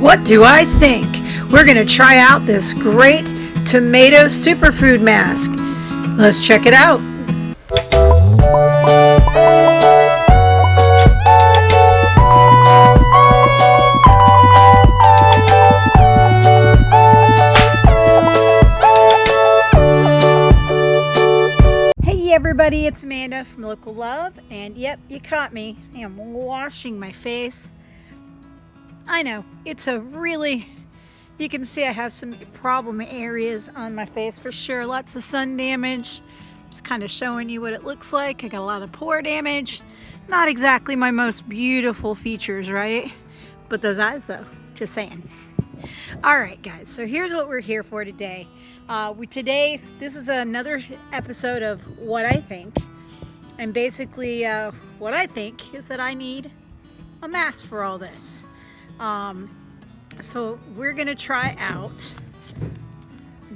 What do I think? We're going to try out this great tomato superfood mask. Let's check it out. Hey everybody, it's Amanda from Local Love, and yep, you caught me. I am washing my face. I know, it's a really, you can see I have some problem areas on my face for sure. Lots of sun damage. Just kind of showing you what it looks like. I got a lot of pore damage. Not exactly my most beautiful features, right? But those eyes though, just saying. All right guys, so here's what we're here for today. This is another episode of What I Think. And basically what I think is that I need a mask for all this. So we're gonna try out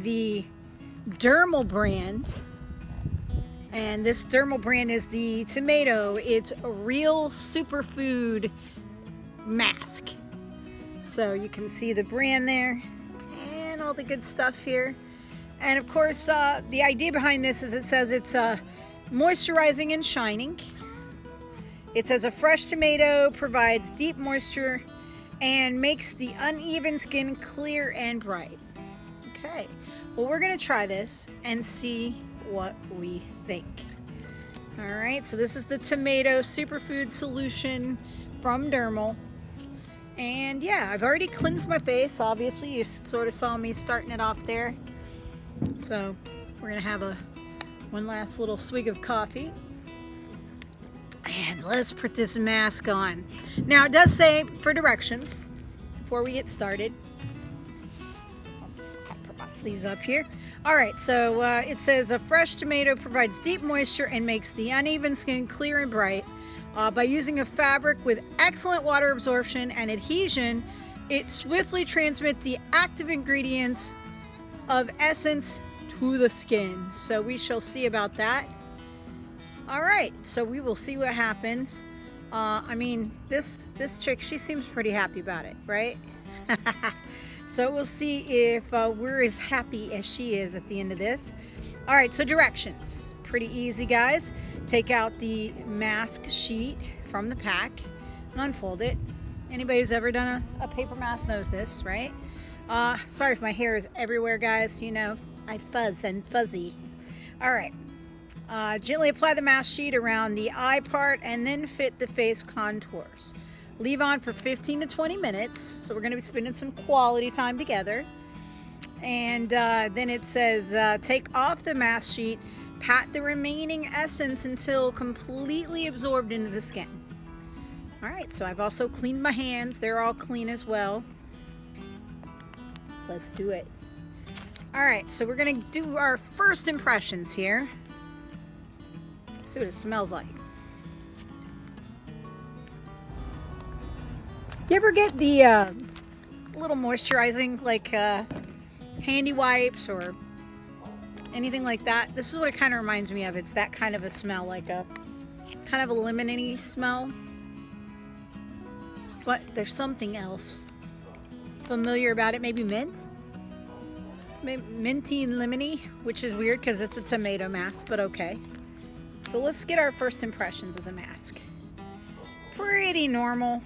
the Dermal brand, and this Dermal brand is the tomato. It's a real superfood mask. So you can see the brand there and all the good stuff here. And of course, the idea behind this is it says it's moisturizing and shining. It says a fresh tomato provides deep moisture and makes the uneven skin clear and bright. Okay, well, we're gonna try this and see what we think. All right, so this is the tomato superfood solution from Dermal. And yeah, I've already cleansed my face. Obviously, you sort of saw me starting it off there. So we're gonna have one last little swig of coffee. And let's put this mask on. Now it does say for directions before we get started. I'll put my sleeves up here. All right, so it says a fresh tomato provides deep moisture and makes the uneven skin clear and bright. By using a fabric with excellent water absorption and adhesion, it swiftly transmits the active ingredients of essence to the skin. So we shall see about that. All right, so we will see what happens. I mean, this chick, she seems pretty happy about it, right? So we'll see if we're as happy as she is at the end of this. All right, so directions. Pretty easy, guys. Take out the mask sheet from the pack and unfold it. Anybody who's ever done a paper mask knows this, right? Sorry if my hair is everywhere, guys. You know, I fuzz and fuzzy. All right. Gently apply the mask sheet around the eye part and then fit the face contours. Leave on for 15 to 20 minutes. So we're going to be spending some quality time together. And then it says take off the mask sheet, pat the remaining essence until completely absorbed into the skin. All right, so I've also cleaned my hands. They're all clean as well. Let's do it. All right, so we're going to do our first impressions here. See what it smells like. You ever get the little moisturizing, like handy wipes or anything like that? This is what it kind of reminds me of. It's that kind of a smell, like a kind of a lemony smell. But there's something else familiar about it. Maybe mint? It's maybe minty and lemony, which is weird because it's a tomato mask, but okay. So let's get our first impressions of the mask. Pretty normal.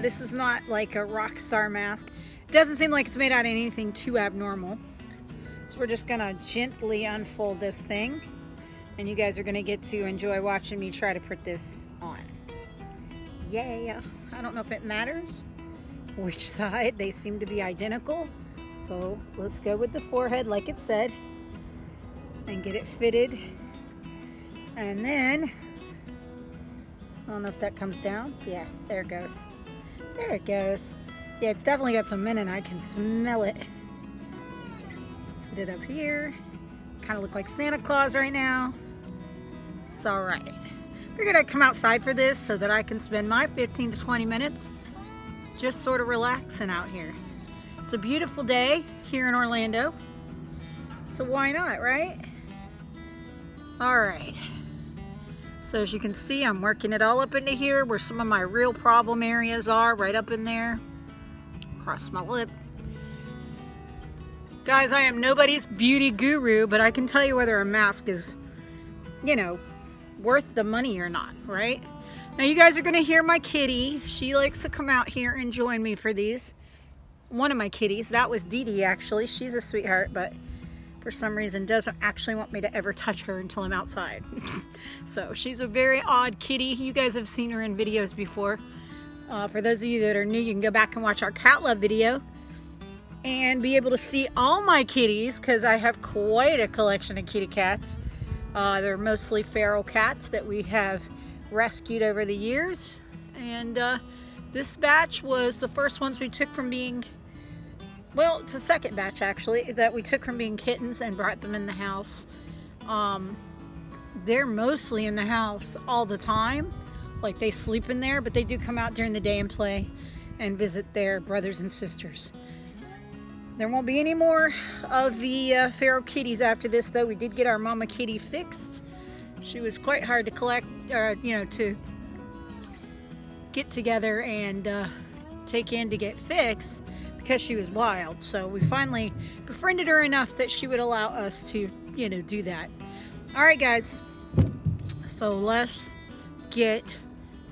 This is not like a rock star mask. It doesn't seem like it's made out of anything too abnormal. So we're just gonna gently unfold this thing, and you guys are gonna get to enjoy watching me try to put this on. Yeah, I don't know if it matters which side. They seem to be identical. So let's go with the forehead like it said and get it fitted. And then, I don't know if that comes down. Yeah, there it goes. There it goes. Yeah, it's definitely got some mint and I can smell it. Put it up here. Kind of look like Santa Claus right now. It's all right. We're gonna come outside for this so that I can spend my 15 to 20 minutes just sort of relaxing out here. It's a beautiful day here in Orlando. So why not, right? All right. So as you can see, I'm working it all up into here where some of my real problem areas are, right up in there. across my lip. Guys, I am nobody's beauty guru, but I can tell you whether a mask is, you know, worth the money or not, right? Now you guys are gonna hear my kitty. She likes to come out here and join me for these. One of my kitties, that was Dee Dee actually. She's a sweetheart, but for some reason doesn't actually want me to ever touch her until I'm outside. So she's a very odd kitty. You guys have seen her in videos before. For those of you that are new, you can go back and watch our cat love video and be able to see all my kitties, because I have quite a collection of kitty cats. They're mostly feral cats that we have rescued over the years, and this batch was the first ones we took from being, well, it's the second batch actually that we took from being kittens and brought them in the house. They're mostly in the house all the time, like they sleep in there, but they do come out during the day and play and visit their brothers and sisters. There won't be any more of the feral kitties after this, though. We did get our mama kitty fixed. She was quite hard to collect, to get together and take in to get fixed because she was wild. So we finally befriended her enough that she would allow us to, do that. All right, guys. So let's get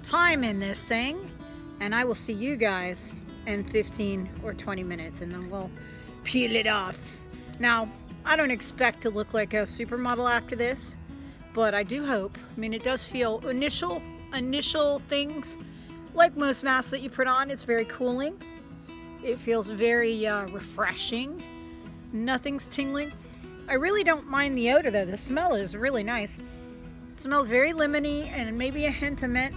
time in this thing, and I will see you guys in 15 or 20 minutes, and then we'll peel it off. Now, I don't expect to look like a supermodel after this, but I do hope. I mean, it does feel initial things, like most masks that you put on, it's very cooling. It feels very refreshing. Nothing's tingling. I really don't mind the odor though. The smell is really nice. It smells very lemony and maybe a hint of mint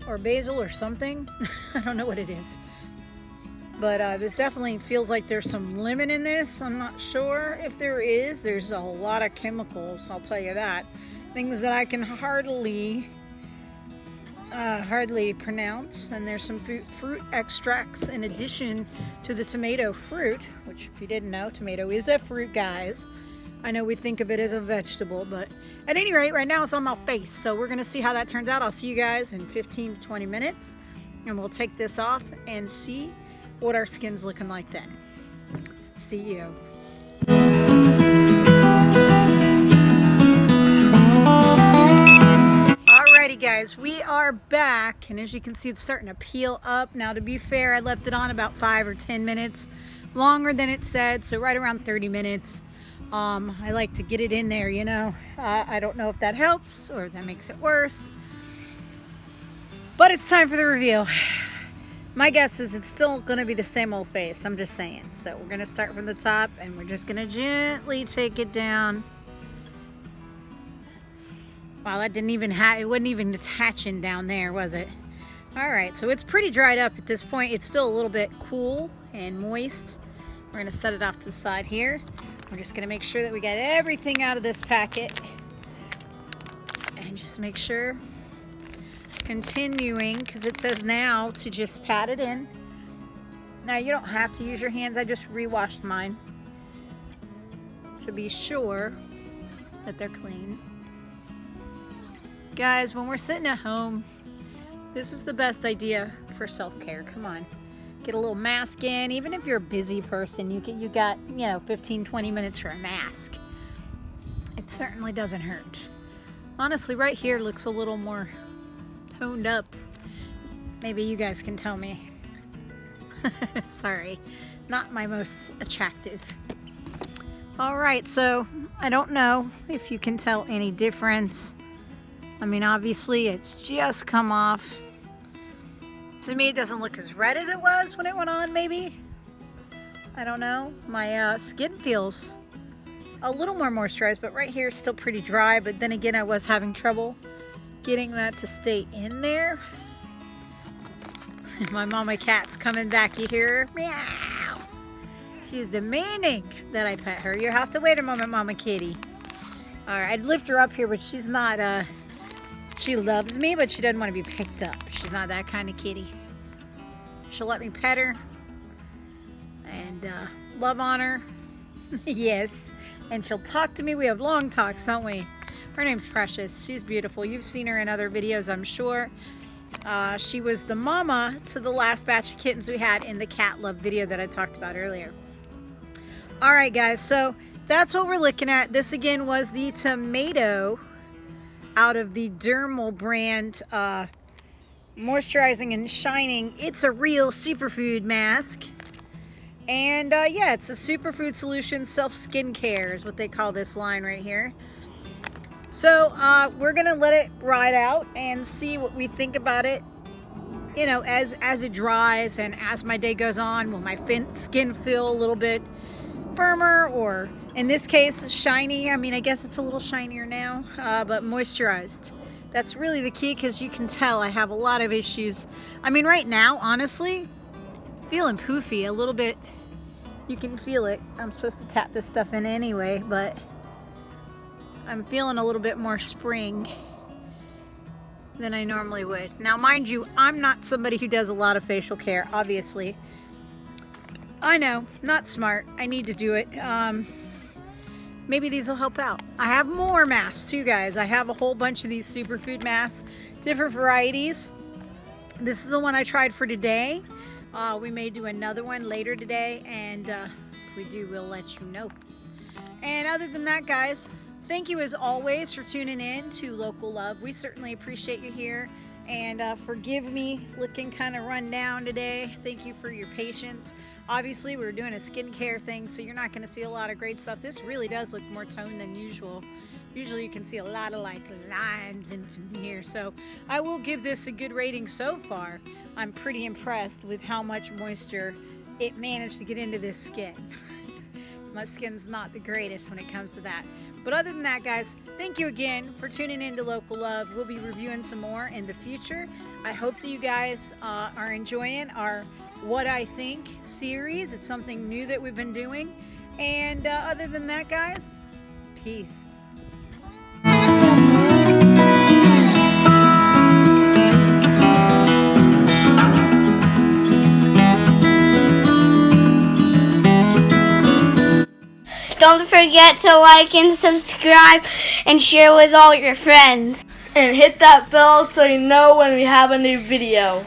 or basil or something. I don't know what it is. But this definitely feels like there's some lemon in this. I'm not sure if there is. There's a lot of chemicals, I'll tell you that. Things that I can hardly pronounce. And there's some fruit extracts in addition to the tomato fruit, which if you didn't know, tomato is a fruit, guys. I know we think of it as a vegetable, but at any rate, right now it's on my face. So we're gonna see how that turns out. I'll see you guys in 15 to 20 minutes, and we'll take this off and see what our skin's looking like then. See you. Alrighty guys, we are back, and as you can see, it's starting to peel up. Now, to be fair, I left it on about 5 or 10 minutes longer than it said, so right around 30 minutes. I like to get it in there, I don't know if that helps or if that makes it worse, but it's time for the reveal. My guess is it's still going to be the same old face. I'm just saying. So we're going to start from the top, and we're just going to gently take it down. Wow, that didn't even it wasn't even attaching down there, was it? All right, so it's pretty dried up at this point. It's still a little bit cool and moist. We're going to set it off to the side here. We're just going to make sure that we get everything out of this packet. And just make sure, continuing, because it says now to just pat it in. Now you don't have to use your hands. I just re-washed mine to be sure that they're clean. Guys, when we're sitting at home, this is the best idea for self-care. Come on, get a little mask in. Even if you're a busy person, you got 15-20 minutes for a mask. It certainly doesn't hurt. Honestly, right here looks a little more toned up. Maybe you guys can tell me. Sorry, not my most attractive. All right, so I don't know if you can tell any difference. I mean, obviously it's just come off. To me, it doesn't look as red as it was when it went on, maybe. I don't know. My skin feels a little more moisturized, but right here is still pretty dry. But then again, I was having trouble getting that to stay in there. My mama cat's coming back. You hear her? Meow. She's demanding that I pet her. You have to wait a moment, Mama Kitty. All right, I'd lift her up here, but she's not, she loves me, but she doesn't want to be picked up. She's not that kind of kitty. She'll let me pet her and love on her. Yes, and she'll talk to me. We have long talks, don't we? Her name's Precious. She's beautiful. You've seen her in other videos, I'm sure. She was the mama to the last batch of kittens we had in the cat love video that I talked about earlier. All right, guys, so that's what we're looking at. This again was the tomato out of the Dermal brand moisturizing and shining It's a Real Superfood mask. And yeah, it's a superfood solution self skincare is what they call this line right here. So we're gonna let it ride out and see what we think about it, you know, as it dries and as my day goes on. Will my skin feel a little bit firmer, or in this case shiny? I mean, I guess it's a little shinier now, but moisturized. That's really the key, because you can tell I have a lot of issues. I mean, right now, honestly, feeling poofy a little bit. You can feel it. I'm supposed to tap this stuff in anyway, but I'm feeling a little bit more spring than I normally would. Now, mind you, I'm not somebody who does a lot of facial care, obviously. I know, not smart. I need to do it. Maybe these will help out. I have more masks too, guys. I have a whole bunch of these superfood masks, different varieties. This is the one I tried for today. We may do another one later today, and if we do, we'll let you know. And other than that, guys, thank you as always for tuning in to Local Love. We certainly appreciate you here, and forgive me looking kind of run down today. Thank you for your patience. Obviously, we're doing a skincare thing, so you're not going to see a lot of great stuff. This really does look more toned than usual. Usually you can see a lot of like lines in here, so I will give this a good rating so far. I'm pretty impressed with how much moisture it managed to get into this skin. My skin's not the greatest when it comes to that. But other than that, guys, thank you again for tuning in to Local Love. We'll be reviewing some more in the future. I hope that you guys are enjoying our What I Think series. It's something new that we've been doing. And other than that, guys, peace. Don't forget to like and subscribe and share with all your friends. And hit that bell so you know when we have a new video.